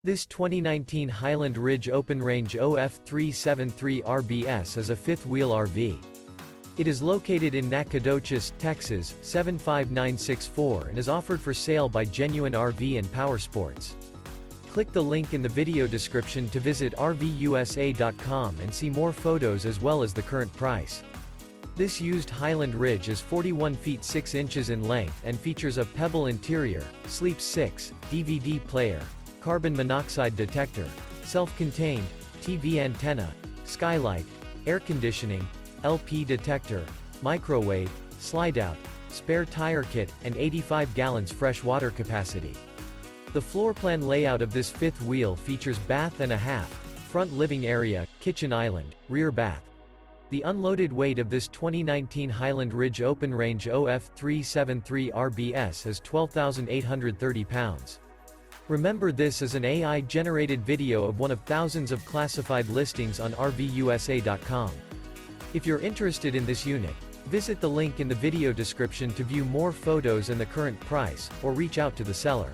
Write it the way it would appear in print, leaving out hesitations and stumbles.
This 2019 Highland Ridge Open Range OF373 RBS is a fifth-wheel RV. It is located in Nacogdoches, Texas, 75964 and is offered for sale by Genuine RV and Powersports. Click the link in the video description to visit RVUSA.com and see more photos as well as the current price. This used Highland Ridge is 41 feet 6 inches in length and features a Pebble interior, Sleep 6, DVD player, carbon monoxide detector, self-contained, TV antenna, skylight, air conditioning, LP detector, microwave, slide-out, spare tire kit, and 85 gallons fresh water capacity. The floor plan layout of this fifth wheel features bath-and-a-half, front living area, kitchen island, rear bath. The unloaded weight of this 2019 Highland Ridge Open Range OF373 RBS is 12,830 pounds. Remember, this is an AI-generated video of one of thousands of classified listings on RVUSA.com. If you're interested in this unit, visit the link in the video description to view more photos and the current price, or reach out to the seller.